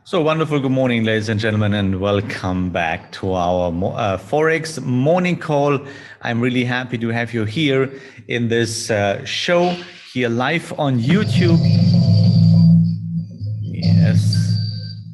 So wonderful. Good morning, ladies and gentlemen, and welcome back to our Forex morning call. I'm really happy to have you here in this show here live on YouTube. Yes.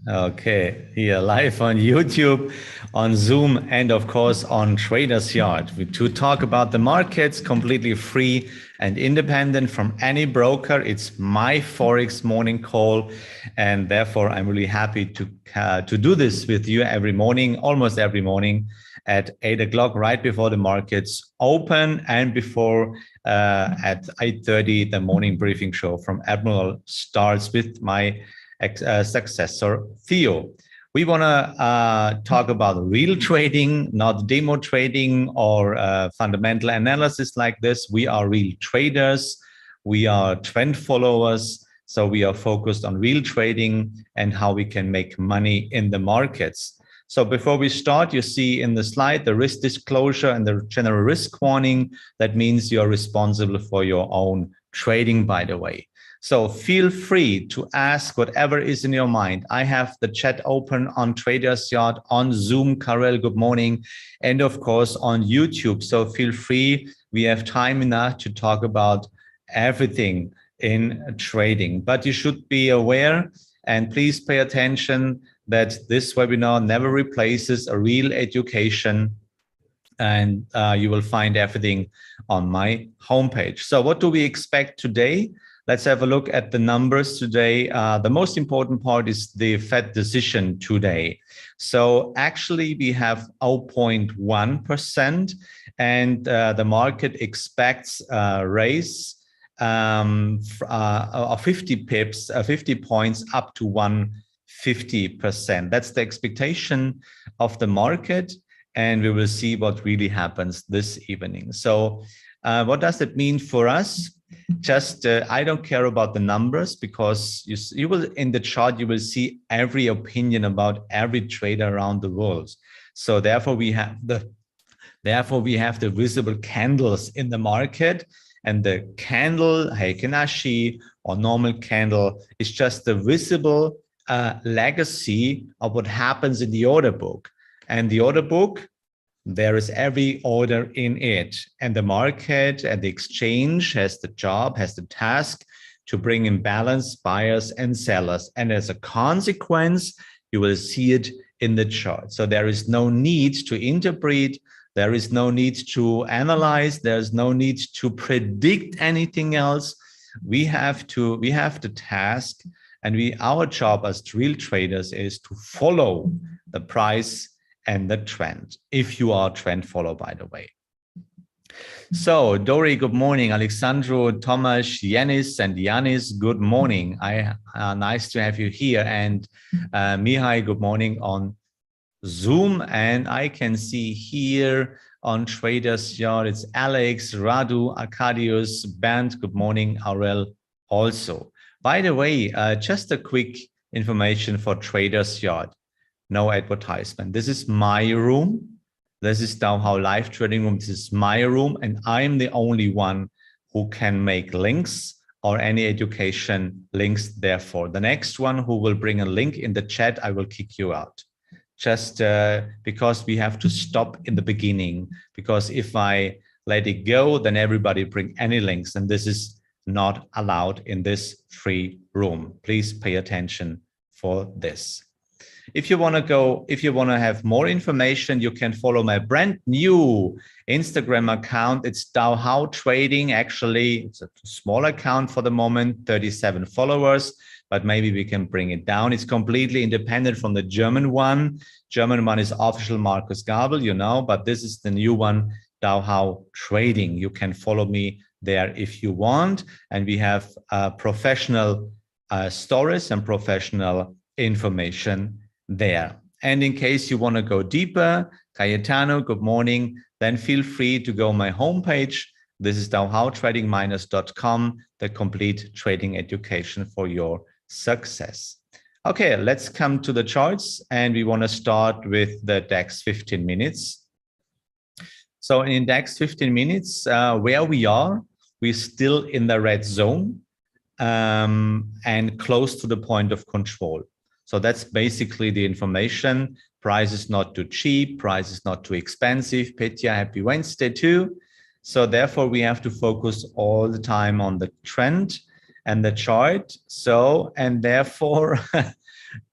Okay. Here live on YouTube, on Zoom, and of course on Traders Yard to talk about the markets completely free and independent from any broker. It's my Forex morning call, and therefore I'm really happy to do this with you every morning, almost every morning at 8 o'clock, right before the markets open and before at 8:30 the morning briefing show from Admiral starts with my successor Theo. We want to talk about real trading, not demo trading or fundamental analysis like this. We are real traders. We are trend followers. So we are focused on real trading and how we can make money in the markets. So before we start, you see in the slide the risk disclosure and the general risk warning. That means you're responsible for your own trading, by the way. So feel free to ask whatever is in your mind. I have the chat open on Traders Yard, on Zoom, Karel, good morning, and of course on YouTube. So feel free. We have time enough to talk about everything in trading. But you should be aware, and please pay attention, that this webinar never replaces a real education, and you will find everything on my homepage. So what do we expect today? Let's have a look at the numbers today. The most important part is the Fed decision today. So actually we have 0.1%, and the market expects a raise of 50 pips, 50 points up to 150%. That's the expectation of the market, and we will see what really happens this evening. So what does it mean for us? Just I don't care about the numbers, because you will, in the chart you will see every opinion about every trader around the world. So therefore we have the visible candles in the market, and the candle Heikin Ashi or normal candle is just the visible legacy of what happens in the order book. And the order book, there is every order in it, and the market and the exchange has the job, has the task to bring in balance buyers and sellers. And as a consequence, you will see it in the chart. So there is no need to interpret. There is no need to analyze. There's no need to predict anything else. We have the task, and our job as real traders is to follow the price and the trend, if you are a trend follower, by the way. So Dori, good morning. Alexandro, Tomasz, Yanis, and Yanis, good morning. Nice to have you here. And Mihai, good morning on Zoom. And I can see here on Traders Yard, it's Alex, Radu, Arkadius, Bernd, good morning, Aurel also. By the way, just a quick information for Traders Yard. No advertisement. This is my room. This is DowHow live trading room. This is my room, and I'm the only one who can make links or any education links. Therefore, the next one who will bring a link in the chat, I will kick you out. Just because we have to stop in the beginning, because if I let it go, then everybody bring any links, and this is not allowed in this free room. Please pay attention for this. If you want to have more information, you can follow my brand new Instagram account. It's DowHow Trading. Actually, it's a small account for the moment, 37 followers, but maybe we can bring it down. It's completely independent from the German one. German one is official Markus Gabel, you know, but this is the new one, DowHow Trading. You can follow me there if you want. And we have professional stories and professional information there. And in case you want to go deeper, Cayetano, good morning, then feel free to go on my homepage. This is dowhowtrading-.com, the complete trading education for your success. Okay, let's come to the charts, and we want to start with the DAX 15 minutes. So in DAX 15 minutes, where we are, we're still in the red zone and close to the point of control. So that's basically the information. Price is not too cheap, price is not too expensive. Petya, happy Wednesday too. So therefore we have to focus all the time on the trend and the chart. So, and therefore, a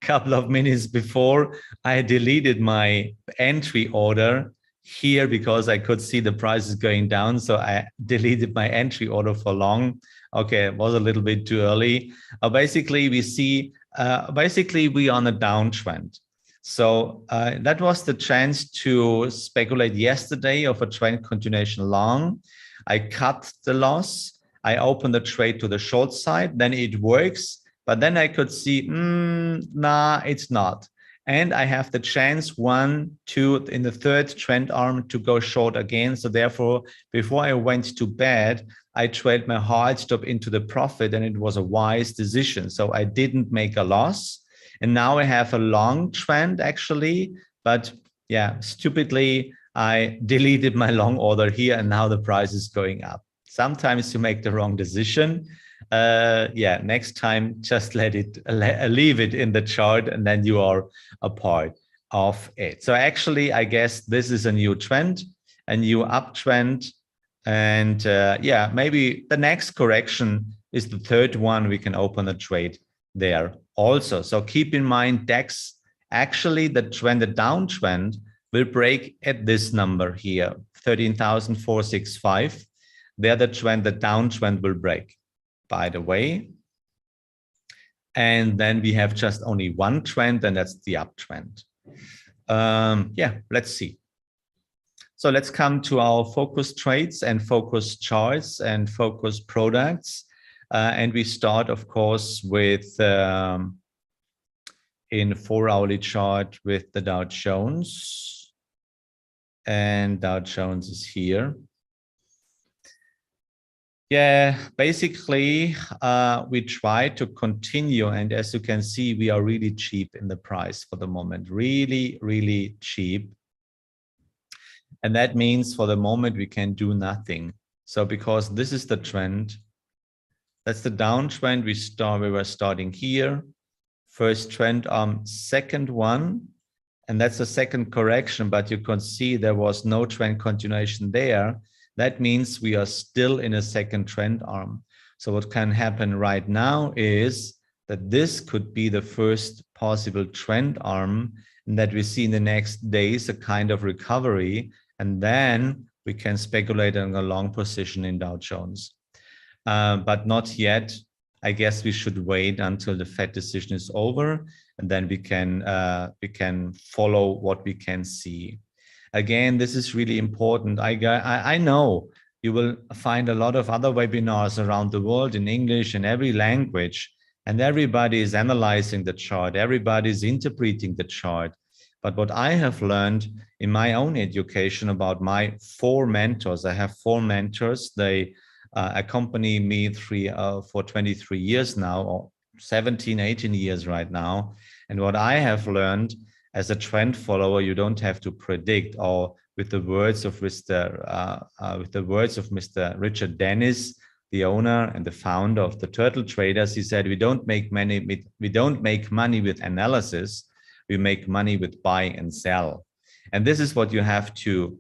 couple of minutes before, I deleted my entry order here because I could see the prices going down. So I deleted my entry order for long. Okay, it was a little bit too early. Basically, we see, we are on a downtrend. So that was the chance to speculate yesterday of a trend continuation long. I cut the loss. I opened the trade to the short side. Then it works. But then I could see, nah, it's not. And I have the chance 1, 2 in the third trend arm to go short again. So therefore, before I went to bed, I traded my hard stop into the profit, and it was a wise decision. So I didn't make a loss. And now I have a long trend actually, but yeah, stupidly, I deleted my long order here, and now the price is going up. Sometimes you make the wrong decision. Yeah, next time, just leave it in the chart, and then you are a part of it. So actually, I guess this is a new trend, a new uptrend. And yeah, maybe the next correction is the third one. We can open a trade there also. So keep in mind, DAX, actually the trend, the downtrend will break at this number here, 13,465. There the trend, the downtrend will break, by the way. And then we have just only one trend, and that's the uptrend. Yeah, let's see. So let's come to our focus trades and focus charts and focus products. And we start, of course, with in 4-hourly chart with the Dow Jones. And Dow Jones is here. Yeah, basically, we try to continue. And as you can see, we are really cheap in the price for the moment. Really, really cheap. And that means for the moment, we can do nothing. So because this is the trend, that's the downtrend. We were starting here. First trend, second one. And that's the second correction, but you can see there was no trend continuation there. That means we are still in a second trend arm. So what can happen right now is that this could be the first possible trend arm, and that we see in the next days a kind of recovery. And then we can speculate on a long position in Dow Jones. But not yet. I guess we should wait until the Fed decision is over, and then we can follow what we can see. Again, this is really important. I know you will find a lot of other webinars around the world in English and every language, and everybody is analyzing the chart. Everybody is interpreting the chart. But what I have learned in my own education about my 4 mentors, I have 4 mentors. They accompany me for 23 years now, or 17, 18 years right now. And what I have learned as a trend follower, you don't have to predict, or with the words of Mr. Richard Dennis, the owner and the founder of the Turtle Traders, he said, we don't make money with analysis. We make money with buy and sell. And this is what you have to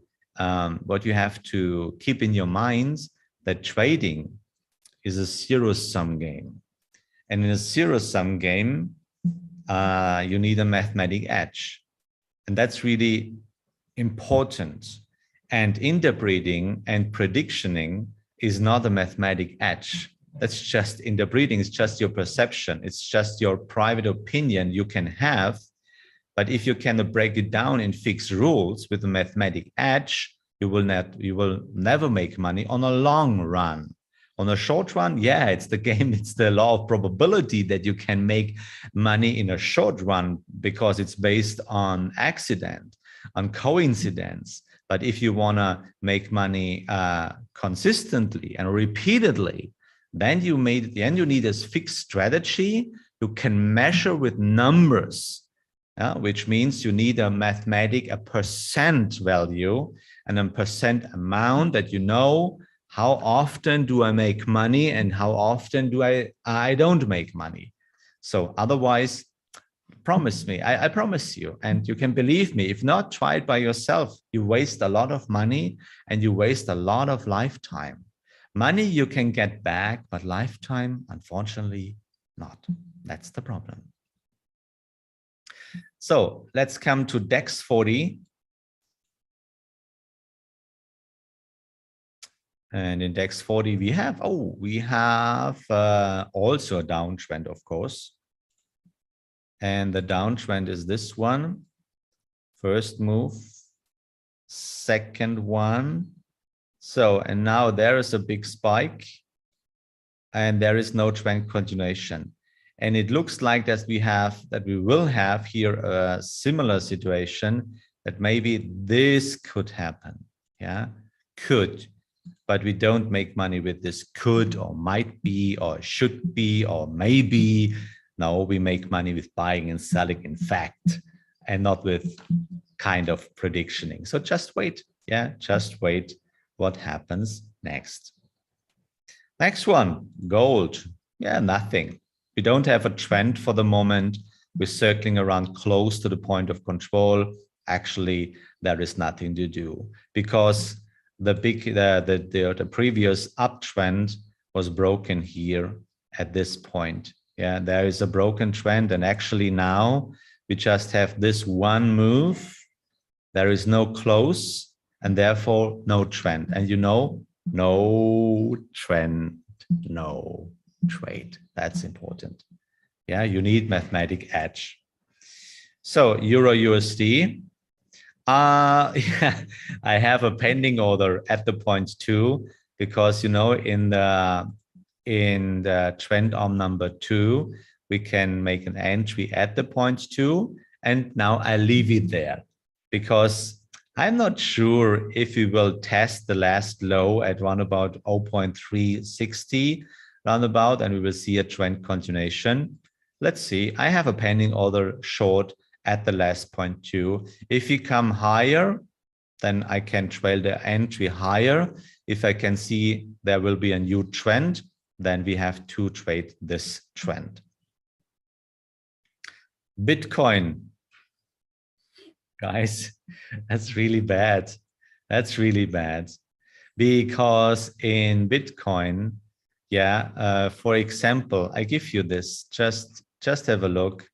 keep in your minds, that trading is a zero-sum game. And in a zero-sum game, you need a mathematic edge. And that's really important. And interpreting and predictioning is not a mathematic edge. That's just interpreting. It's just your perception. It's just your private opinion you can have. But if you can break it down in fixed rules with a mathematic edge, you will never make money on a long run. On a short run, yeah, it's the game, it's the law of probability that you can make money in a short run because it's based on accident, on coincidence. But if you want to make money consistently and repeatedly, then you need a fixed strategy you can measure with numbers, which means you need a percent value and a percent amount that you know how often do I make money and how often do I don't make money. So otherwise, Promise me. I promise you. And you can believe me. If not, try it by yourself. You waste a lot of money and you waste a lot of lifetime. Money you can get back, but lifetime, unfortunately, not. That's the problem. So let's come to DAX 40. And in DAX 40, we have also a downtrend, of course. And the downtrend is this one. First move, second one. So, and now there is a big spike and there is no trend continuation. And it looks like that we will have here a similar situation, that maybe this could happen. Yeah, could. But we don't make money with this could or might be or should be or maybe. No, we make money with buying and selling in fact, and not with kind of predictioning. So just wait. Yeah, just wait what happens next. Next one, gold. Yeah, nothing. We don't have a trend for the moment. We're circling around close to the point of control. Actually, there is nothing to do because the previous uptrend was broken here at this point. Yeah, there is a broken trend, and actually now we just have this one move. There is no close, and therefore no trend. And you know, no trend, no trade. That's important. Yeah, you need mathematic edge. So Euro USD. Yeah, I have a pending order at the point 2 because, you know, in the trend arm number 2, we can make an entry at the point 2, and now I leave it there because I'm not sure if we will test the last low at around about 0.360 roundabout, and we will see a trend continuation. Let's see. I have a pending order short at the last point 2. If we come higher, then I can trail the entry higher. If I can see there will be a new trend, then we have to trade this trend. Bitcoin. Guys, that's really bad. That's really bad. Because in Bitcoin, yeah, for example, I give you this, just have a look.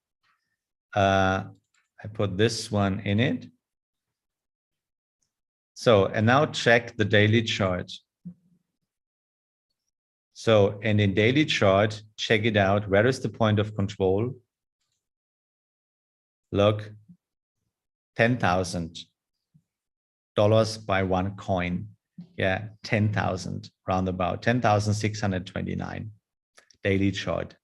I put this one in it. So, and now check the daily chart. So, and in daily chart, check it out. Where is the point of control? Look, $10,000 by one coin. Yeah, 10,000 roundabout, 10,629 daily chart.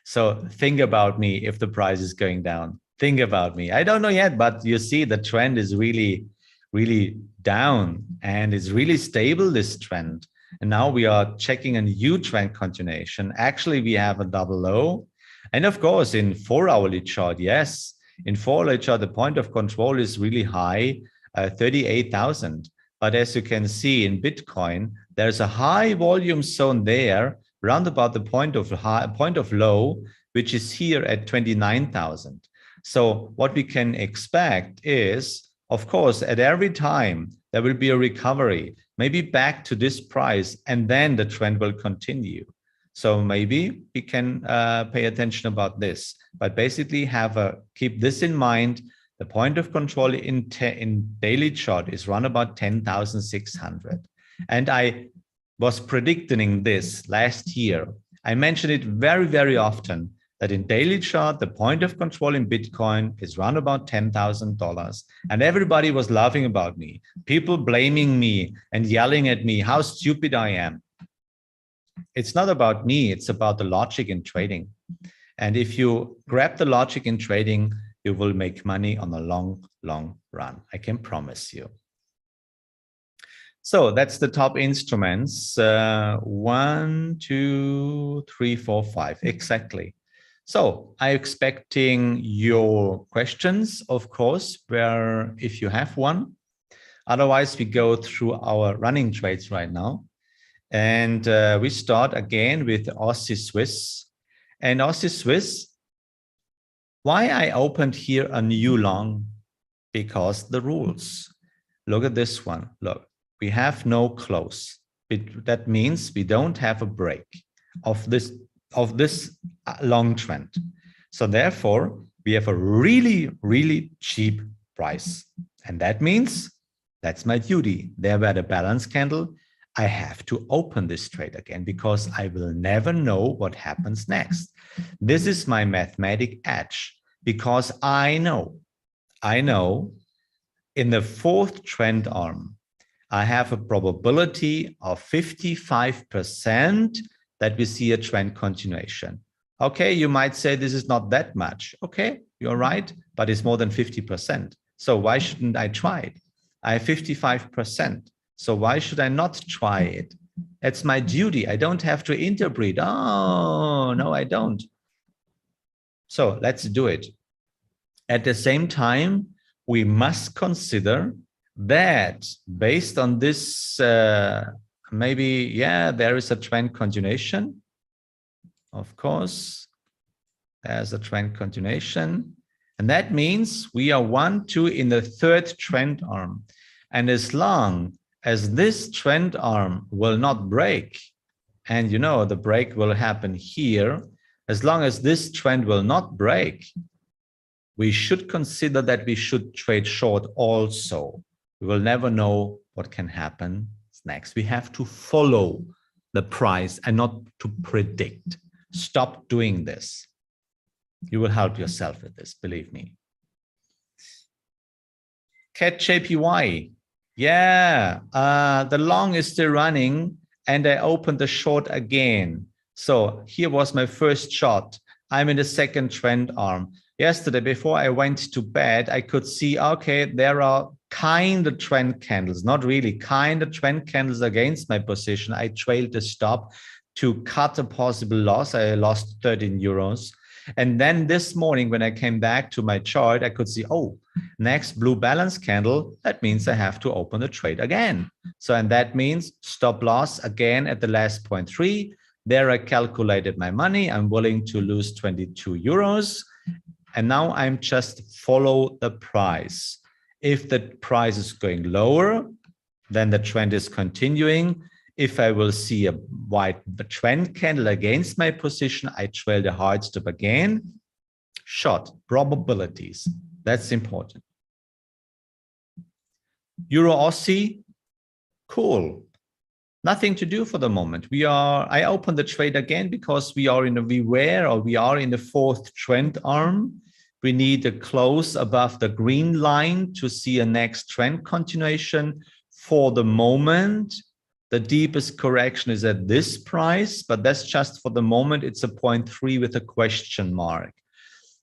So think about me if the price is going down. Think about me. I don't know yet, but you see the trend is really, really down and it's really stable, this trend. And now we are checking a new trend continuation. Actually, we have a double low. And of course, in 4-hourly chart, yes, in 4-hourly chart, the point of control is really high, 38,000. But as you can see in Bitcoin, there's a high volume zone there, round about the point of low, which is here at 29,000. So what we can expect is, of course, at every time there will be a recovery, maybe back to this price, and then the trend will continue. So maybe we can pay attention about this, but basically keep this in mind. The point of control in daily chart is around about 10,600. And I was predicting this last year. I mentioned it very, very often that in daily chart, the point of control in Bitcoin is around about $10,000. And everybody was laughing about me, people blaming me and yelling at me how stupid I am. It's not about me, it's about the logic in trading. And if you grab the logic in trading, you will make money on a long, long run. I can promise you. So that's the top instruments. 1, 2, 3, 4, 5. Exactly. So I'm expecting your questions, of course, where if you have one. Otherwise, we go through our running trades right now. And we start again with Aussie Swiss. And Aussie Swiss, Why I opened here a new long? Because the rules. Look at this one. Look, we have no close. That means we don't have a break of this long trend. So therefore, we have a really, really cheap price. And that means that's my duty. There were the balance candle. I have to open this trade again because I will never know what happens next. This is my mathematic edge because I know in the fourth trend arm, I have a probability of 55% that we see a trend continuation. Okay, you might say this is not that much. Okay, you're right, but it's more than 50%. So why shouldn't I try it? I have 55%. So why should I not try it? It's my duty. I don't have to interpret. Oh, no, I don't. So let's do it. At the same time, we must consider that based on this, maybe, yeah, there is a trend continuation. Of course, there's a trend continuation. And that means we are 1, 2 in the third trend arm. And as long as this trend arm will not break, and you know, the break will happen here, as long as this trend will not break, we should consider that we should trade short also. We will never know what can happen next. We have to follow the price and not to predict. Stop doing this. You will help yourself with this, believe me. CAT JPY. Yeah, the long is still running and I opened the short again. So here was my first shot. I'm in the second trend arm. Yesterday, before I went to bed, I could see, okay, there are kind of trend candles, not really, kind of trend candles against my position. I trailed the stop to cut a possible loss. I lost 13 euros. And then this morning, when I came back to my chart, I could see, oh, next blue balance candle. That means I have to open the trade again. So, and that means stop loss again at the last 0.3. There I calculated my money. I'm willing to lose 22 euros. And now I'm just follow the price. If the price is going lower, then the trend is continuing. If I will see a white trend candle against my position, I trail the hard stop again. Short probabilities. That's important. Euro Aussie, cool. Nothing to do for the moment. I opened the trade again because we are in the fourth trend arm. We need a close above the green line to see a next trend continuation. For the moment, the deepest correction is at this price, but that's just for the moment. It's a 0.3 with a question mark.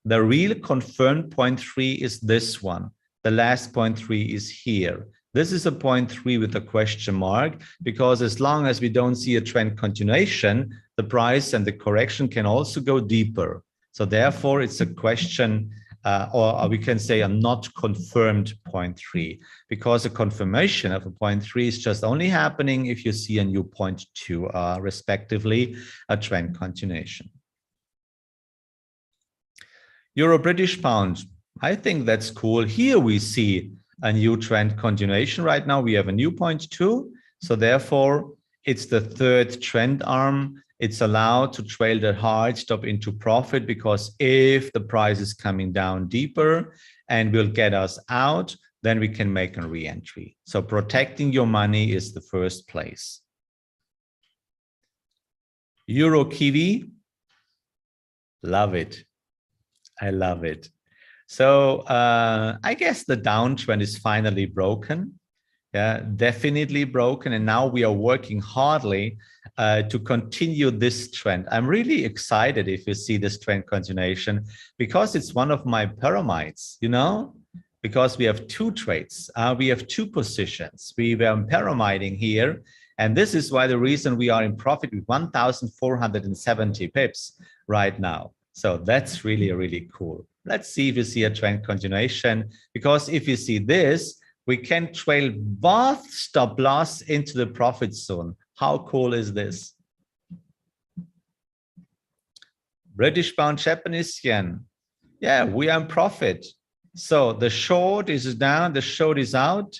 The real confirmed 0.3 is this one. The last 0.3 is here. This is a 0.3 with a question mark, because as long as we don't see a trend continuation, the price and the correction can also go deeper. So therefore, it's a question, or we can say a not confirmed 0.3, because a confirmation of a 0.3 is just only happening if you see a new 0.2, respectively, a trend continuation. Euro British pound, I think that's cool. Here we see a new trend continuation. Right now we have a new 0.2. So therefore, it's the third trend arm. It's allowed to trail the hard stop into profit, because if the price is coming down deeper and will get us out, then we can make a re-entry. So protecting your money is the first place. Euro Kiwi, love it. I love it. So I guess the downtrend is finally broken. Yeah, definitely broken. And now we are working hardly to continue this trend. I'm really excited if you see this trend continuation, because it's one of my pyramids, you know, because we have two trades. We have two positions. We were pyramiding here. And this is why the reason we are in profit with 1,470 pips right now. So that's really, really cool. Let's see if you see a trend continuation, because if you see this, we can trail both stop loss into the profit zone. How cool is this? British pound, Japanese yen. Yeah, we are in profit. So the short is down, the short is out.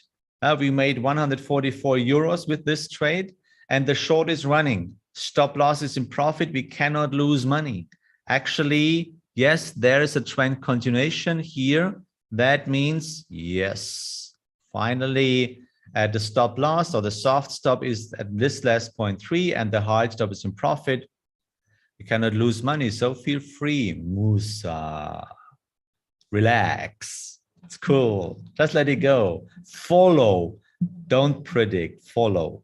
We made 144 euros with this trade, and the short is running. Stop loss is in profit. We cannot lose money. Actually, yes, there is a trend continuation here. That means, yes, finally, the stop loss or the soft stop is at this last 0.3 and the hard stop is in profit. You cannot lose money, so feel free, Musa. Relax. It's cool. Just let it go. Follow. Don't predict. Follow.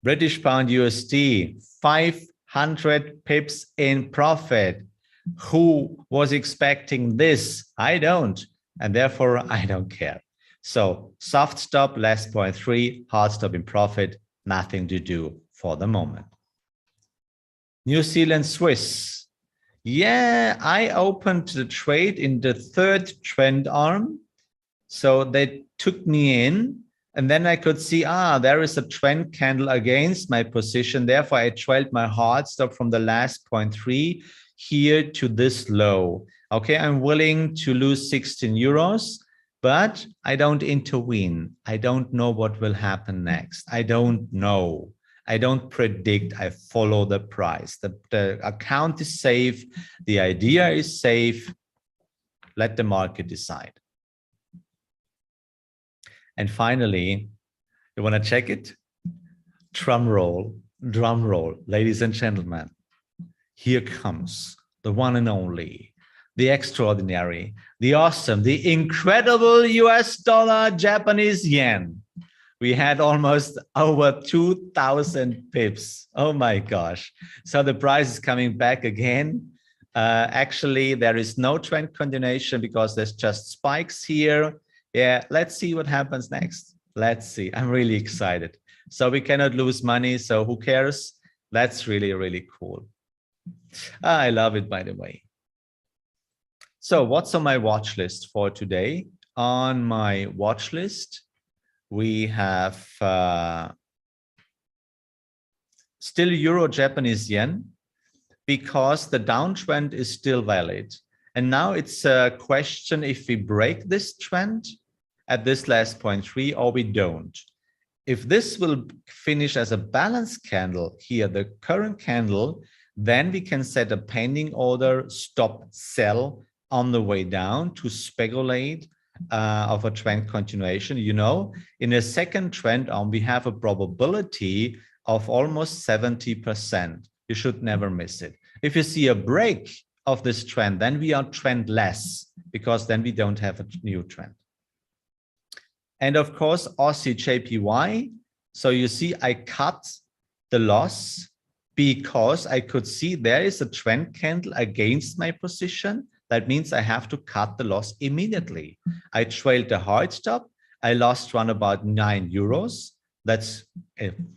British pound USD, 500 pips in profit. Who was expecting this? I don't. And therefore, I don't care. So soft stop, less 0.3, hard stop in profit, nothing to do for the moment. New Zealand Swiss. Yeah, I opened the trade in the third trend arm. So they took me in, and then I could see, there is a trend candle against my position. Therefore, I trailed my hard stop from the last 0.3 here to this low. Okay, I'm willing to lose 16 euros, but I don't intervene. I don't know what will happen next. I don't know. I don't predict, I follow the price. The account is safe, the idea is safe. Let the market decide. And finally, you want to check it? Drum roll, ladies and gentlemen. Here comes the one and only, the extraordinary, the awesome, the incredible US dollar, Japanese yen. We had almost over 2,000 pips. Oh my gosh. So the price is coming back again. Actually, there is no trend continuation because there's just spikes here. Yeah, let's see what happens next. Let's see. I'm really excited. So we cannot lose money. So who cares? That's really, really cool. I love it, by the way. So what's on my watch list for today? On my watch list, we have still Euro Japanese yen because the downtrend is still valid. And now it's a question if we break this trend at this last 0.3 or we don't. If this will finish as a balanced candle here, the current candle, then we can set a pending order, stop, sell on the way down to speculate of a trend continuation. You know, in a second trend arm, we have a probability of almost 70%. You should never miss it. If you see a break of this trend, then we are trendless because then we don't have a new trend. And of course, Aussie JPY. So you see, I cut the loss because I could see there is a trend candle against my position. That means I have to cut the loss immediately. I trailed the hard stop. I lost around about 9 euros. That's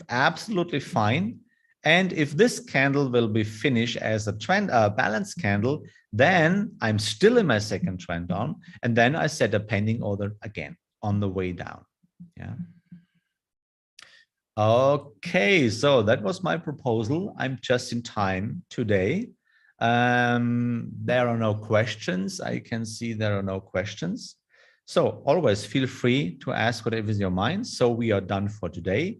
absolutely fine. And if this candle will be finished as a trend balance candle, then I'm still in my second trend arm. And then I set a pending order again on the way down. Yeah. Okay, so that was my proposal. I'm just in time today. There are no questions. I can see there are no questions. So always feel free to ask whatever is in your mind. So we are done for today.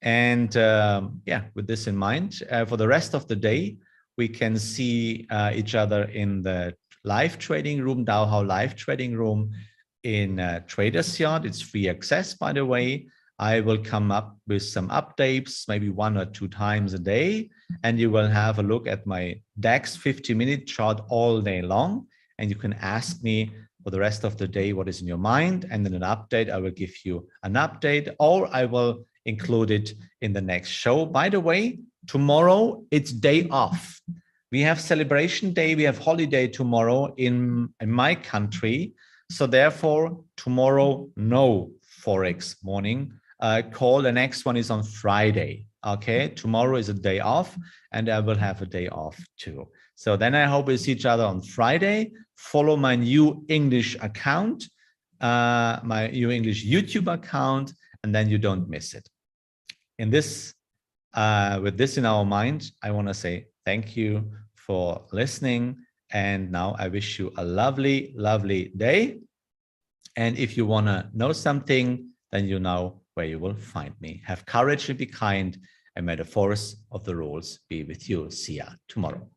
And yeah, with this in mind, for the rest of the day, we can see each other in the live trading room, DowHow live trading room in Traders Yard. It's free access, by the way. I will come up with some updates, maybe 1 or 2 times a day, and you will have a look at my DAX 50-minute chart all day long. And you can ask me for the rest of the day what is in your mind, and in an update, I will give you an update, or I will include it in the next show. By the way, tomorrow it's day off. We have celebration day, we have holiday tomorrow in my country. So therefore, tomorrow, no Forex morning call. The next one is on Friday. Okay, tomorrow is a day off, and I will have a day off too. So then I hope we see each other on Friday. Follow my new English account, my new English YouTube account, and then you don't miss it. In this, with this in our mind, I want to say thank you for listening, And now I wish you a lovely, lovely day. And if you want to know something, then you know where you will find me. Have courage and be kind, and may the force of the rules be with you. See ya tomorrow.